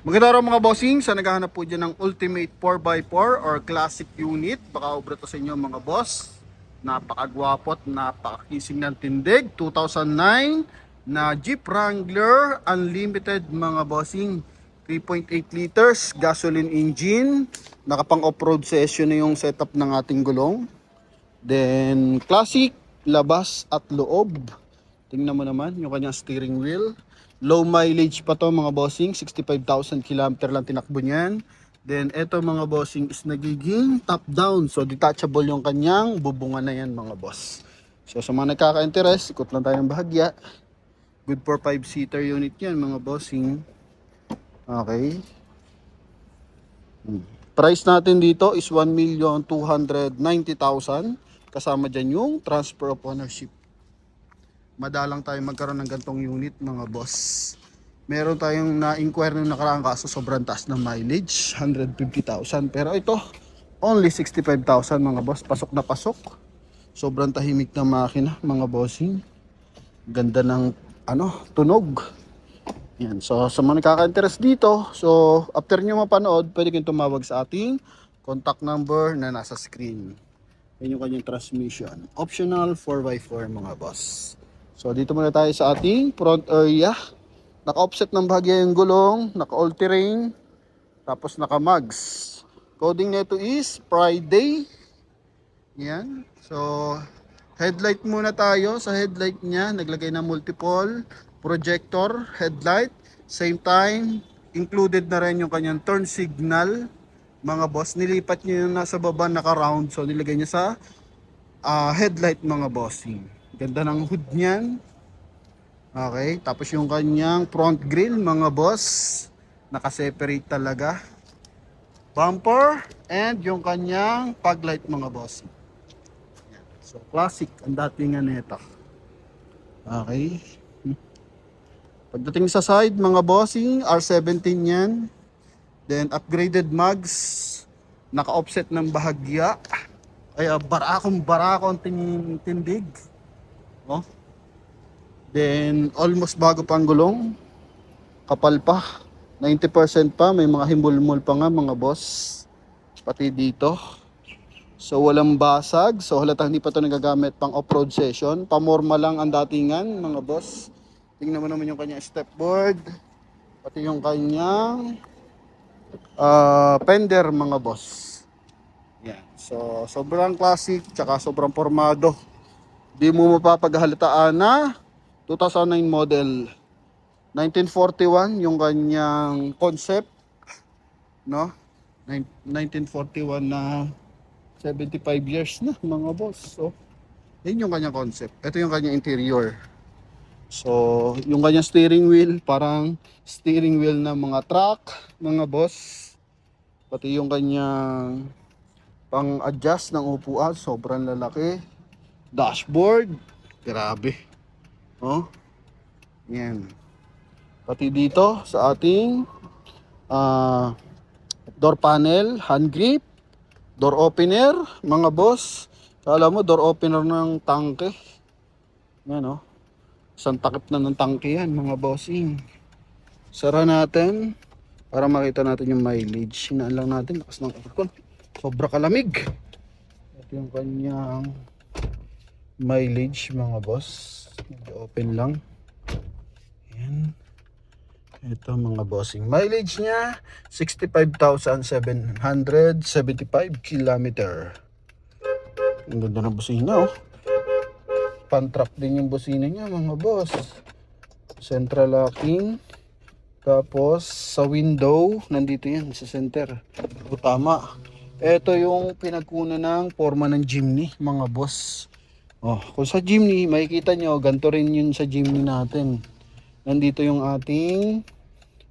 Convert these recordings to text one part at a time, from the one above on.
Maganda araw mga bossing, sa naghahanap po dyan ng ultimate 4x4 or classic unit, baka obra to sa inyo mga boss. Napakagwapo at napakakising ng tindig. 2009 na Jeep Wrangler Unlimited mga bossing. 3.8 liters, gasoline engine. Nakapang off-road session na yung setup ng ating gulong. Then classic, labas at loob. Tingnan mo naman yung kanyang steering wheel. Low mileage pa to mga bossing, 65,000 km lang tinakbo niyan. Then eto mga bossing is nagiging top down. So detachable yung kanyang bubungan na yan mga boss. So sa mga nagkaka-interest, ikot lang tayo ng bahagya. Good for 5-seater unit yan mga bossing. Okay. Price natin dito is 1,290,000. Kasama dyan yung transfer of ownership. Madalang tayo magkaroon ng gantong unit mga boss. Meron tayong na-inquire nung nakaraang kaso, sobrang taas ng mileage, 150,000. Pero ito, only 65,000 mga boss. Pasok na pasok. Sobrang tahimik na makina mga bossing. Ganda ng tunog. Yan. So sa mga nakaka-interest dito, so after nyo mapanood, pwede kayong tumawag sa ating contact number na nasa screen. Yan yung kanyang transmission. Optional 4x4 mga boss. So dito muna tayo sa ating front area. Naka-offset ng bahagya yung gulong, naka-all terrain, tapos naka-mags. Coding nito is Friday. Yan. So headlight muna tayo. Sa headlight niya, naglagay na multiple projector headlight. Same time, included na rin yung kanyang turn signal. Mga boss, nilipat niya yung nasa baba naka-round. So nilagay niya sa headlight mga bossing. Ganda ng hood niyan. Okay, tapos yung kanyang front grille mga boss, naka-separate talaga. Bumper and yung kanyang fog light mga boss. So classic ang datingan nito. Okay. Pagdating sa side mga bossing, R17 yan. Then upgraded mags, naka-offset ng bahagya. Ay barakong tindig. Oh. Then almost bago pang gulong. Kapal pa. 90% pa, may mga himbulmol pa nga mga boss. Pati dito. So walang basag. So halatang hindi pa ito nagagamit pang off-road session. Pamorma lang ang datingan mga boss. Tingnan mo naman yung kanyang stepboard. Pati yung kanyang fender mga boss. Yan. So sobrang classic tsaka sobrang formado. Di mo mapapaghalataan na 2009 model. 1941 yung kanyang concept, no? 1941 na 75 years na mga boss. So yun yung kanyang concept. Ito yung kanyang interior. So yung kanyang steering wheel, parang steering wheel ng mga truck mga boss. Pati yung kanyang pang-adjust ng upuan, sobrang lalaki. Dashboard, grabe. Oh. Yan. Pati dito sa ating door panel, hand grip, door opener, mga boss. Alam mo, door opener ng tangke. Yan oh. Isang takip na ng tangke yan, mga bossing. Sara natin para makita natin yung mileage. Hinaan lang natin, lakas ng aircon. Sobra kalamig. Ito yung kanyang mileage mga boss. Medyo open lang. Ayan. Ito mga bossing. Mileage niya 65,775 km. Ang ganda ng busina oh. Pan-trap din yung busina niya mga boss. Central locking. Tapos sa window, nandito yan sa center. O tama. Ito yung pinagkunan ng forma ng Jimny mga boss. Oh, kung sa Jimny, makikita nyo, ganito rin yun sa Jimny natin. Nandito yung ating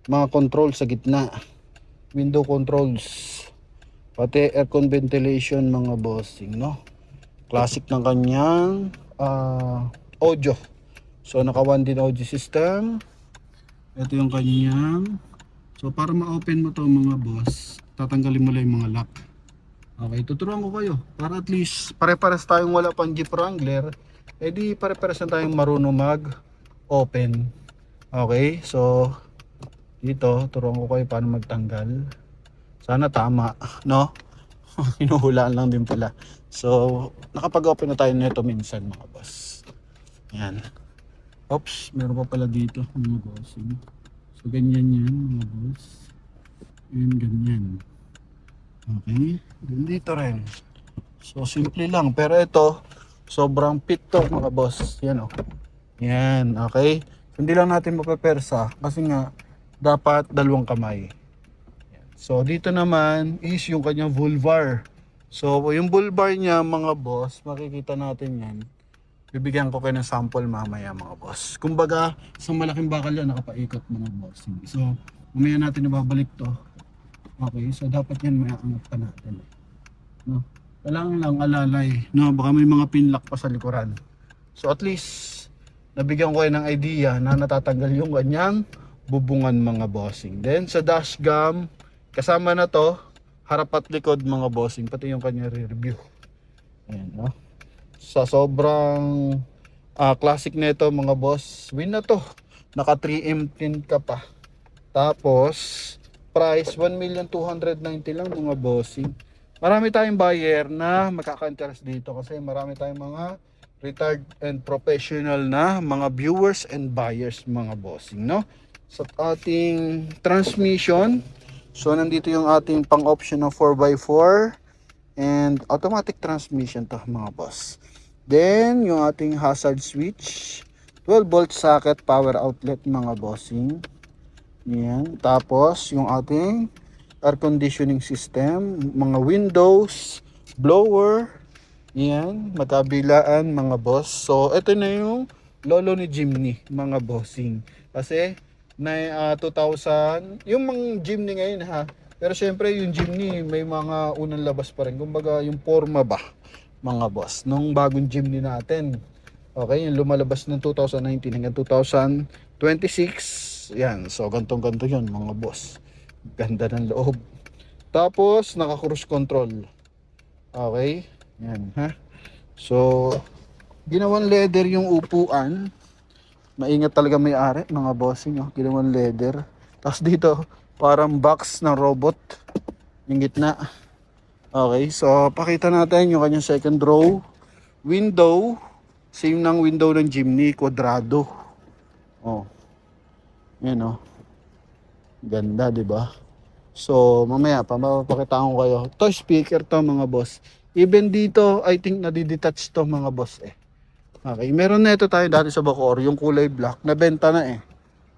mga control sa gitna. Window controls. Pati aircon ventilation mga bossing, no? Classic ng kanyang audio. So, naka 1 din audio system. Ito yung kanyang. So, para ma-open mo to mga boss, tatanggalin mo lang yung mga lock. Okay, tuturuan ko kayo para at least pare-pares tayong wala pang Jeep Wrangler, edi pare-pares na tayong marunong mag-open. Okay, so Dito, turuan ko kayo paano magtanggal. Sana tama, no? Hinuhulaan lang din pala. So, nakapag-open na tayo nito minsan mga boss. Yan. Oops, meron pa pala dito mga bossing. So, ganyan yan mga boss. And ganyan. Okay. Then dito rin. So, simple lang. Pero ito, sobrang fit to mga boss. Yan o. Yan. Okay. So, hindi lang natin mapapersa kasi nga dapat dalawang kamay. So, dito naman is yung kanyang vulvar. So, yung vulvar niya mga boss, makikita natin yan. Bibigyan ko kayo ng sample mamaya mga boss. Kumbaga, isang malaking bakal yan nakapaikot mga boss. So, mamaya natin ibabalik to. Okay, so dapat yan may aangat pa natin. No? Kailangan lang alalay. No? Baka may mga pinlock pa sa likuran. So, at least, nabigyan ko kayo ng idea na natatanggal yung kanyang bubungan mga bossing. Then, sa dashcam, kasama na to, harap at likod mga bossing, pati yung kanya review. Ayan, no? Sa sobrang classic nito mga boss, win na to. Naka 3M tint ka pa. Tapos, price 1,290,000 lang mga bossing. Marami tayong buyer na makaka-interest dito kasi marami tayong mga retired and professional na mga viewers and buyers mga bossing, no? Sa ating transmission, so nandito yung ating pang option na 4x4 and automatic transmission to mga boss. Then yung ating hazard switch, 12 volt socket power outlet mga bossing. Yan. Tapos yung ating air conditioning system, mga windows, blower, yan, magkabilaan mga boss. So ito na yung lolo ni Jimny mga bossing. Kasi na 2000, yung mga Jimny ngayon ha. Pero syempre yung Jimny may mga unang labas pa rin. Kumbaga yung forma ba mga boss nung bagong Jimny natin. Okay, yung lumalabas ng 2019 hanggang 2026. Yan, so gantong-ganto yun mga boss. Ganda ng loob. Tapos naka cruise control. Okay, yan ha. So ginawan leather yung upuan. Maingat talaga may-ari mga bossing, oh. Ginawan leather. Tapos dito parang box ng robot yung gitna. Okay, so pakita natin yung kanyang second row. Window, same ng window ng Jimny, kwadrado. Oh. Yan oh. Ganda, 'di ba? So, mamaya pa mapapakitaan ko kayo. To speaker to mga boss. Even dito, I think nadidetach to mga boss eh. Okay, meron na ito tayo dati sa Bacoor, yung kulay black, nabenta na eh.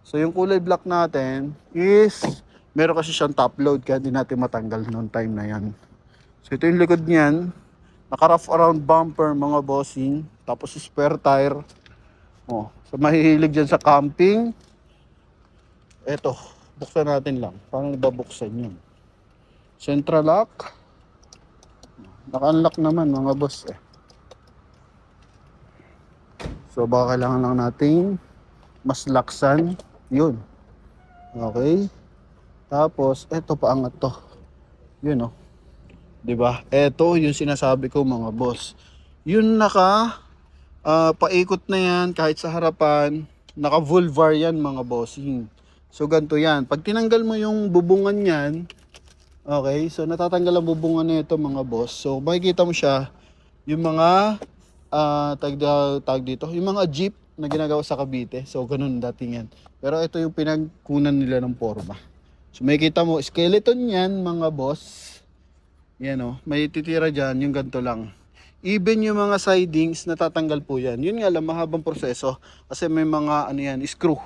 So, yung kulay black natin is, meron kasi siyang top load kaya hindi natin matanggal noong time na yan. So, ito yung likod niyan. Naka-rough around bumper mga bossing. Tapos spare tire. Oh, so mahihilig dyan sa camping. Eto, buksan natin lang. Paano babuksan yun? Central lock. Naka-unlock naman mga boss eh. So baka kailangan lang nating mas laksan. Yun. Okay. Tapos, eto paangat to. Yun oh. 'Di ba? Eto yung sinasabi ko mga boss. Yun paikot na yan kahit sa harapan, naka vulvar yan mga bossing. So ganito yan. Pag tinanggal mo yung bubungan yan, okay, so natatanggal ang bubungan nito mga boss. So makikita mo siya yung mga tag dito, yung mga jeep na ginagawa sa Cavite. So ganun dating yan. Pero ito yung pinagkunan nila ng forma. So makikita mo skeleton yan mga boss. Yan o, may titira dyan, yung ganito lang. Even yung mga sidings, natatanggal po yan. Yun nga lang, mahabang proseso. Kasi may mga, ano yan, screw.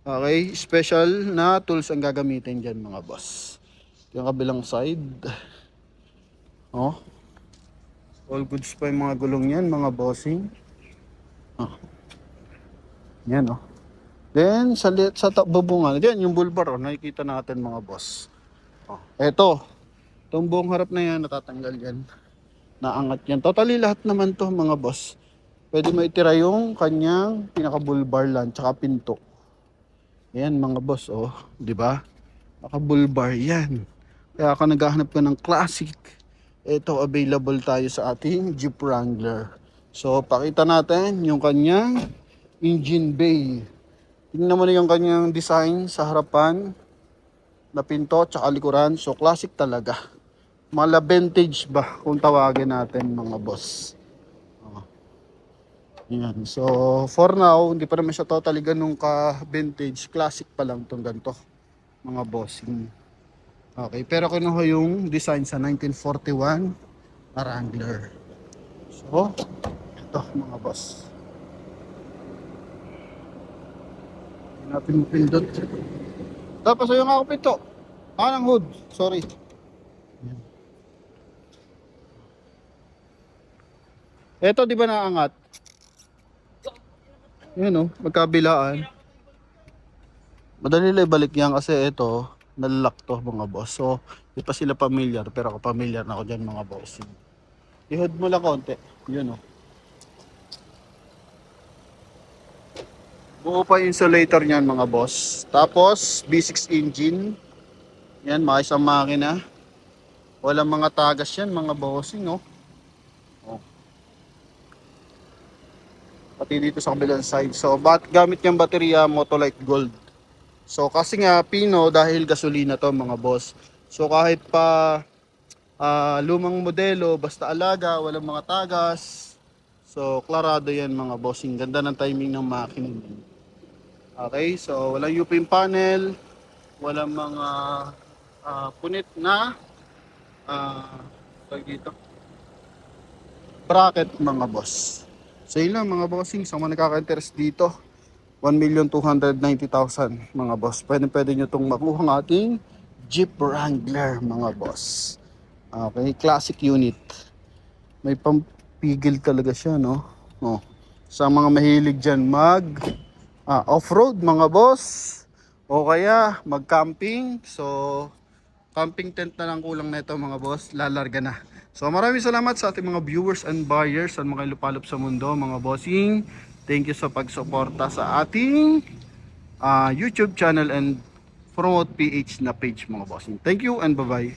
Okay, special na tools ang gagamitin dyan mga boss. Yung kabilang side. Oh. All goods pa yung mga gulong yan, mga bossing. Oh. Yan o. Then, sa bubungan, yan yung bulbar, nakikita natin mga boss. Oh. Eto. Itong buong harap na yan, natatanggal yan. Naangat yan. Totally lahat naman to mga boss. Pwede mo itira yung kanyang pinaka-bulbar lang, tsaka pinto. Yan mga boss, oh. Diba? Naka-bulbar yan. Kaya kung naghahanap ka ng classic, ito available tayo sa ating Jeep Wrangler. So, pakita natin yung kanyang engine bay. Tingnan mo na yung kanyang design sa harapan na pinto tsaka likuran. So classic talaga. Mala vintage ba kung tawagin natin mga boss. Oh, yan. So for now, hindi pa naman siya totally ganun ka vintage. Classic pa lang tong ganito mga bossing. Okay, pero kinuha yung design sa 1941 Wrangler. So, ito mga boss. Hindi natin mapindot. Tapos yung ako pito. Anong hood? Sorry. Ito di ba naangat? Yun o, magkabilaan. Madali lang ibalik yan kasi ito, nalalak to mga boss. So, di pa sila familiar, pero ako familiar na ako dyan mga boss. I-hood mo lang konti. Yun o. Buo pa yung insulator niyan mga boss. Tapos, V6 engine. Yan, maayos ang makina. Walang mga tagas yan mga bossing, no? Oh. Pati dito sa kabilang side. So, gamit niyang baterya Motolite Gold. So, kasi nga, Pino, dahil gasolina to mga boss. So, kahit pa lumang modelo, basta alaga, walang mga tagas. So, klarado yan mga bossing. Ganda ng timing ng makina. Okay, so walang U-pin panel, walang mga punit na dito bracket mga boss. So yun lang mga bossing, sa mga nakaka-interest dito, 1,290,000 mga boss. Pwede nyo itong makuha ng ating Jeep Wrangler mga boss. Okay, classic unit. May pampigil talaga siya, no? Oh. Sa mga mahilig dyan off-road mga boss, o kaya mag-camping. So camping tent na lang kulang na ito mga boss, lalarga na. So maraming salamat sa ating mga viewers and buyers at mga lupalop sa mundo mga bossing. Thank you sa pagsuporta sa ating YouTube channel and Promote PH na page mga bossing. Thank you and bye bye.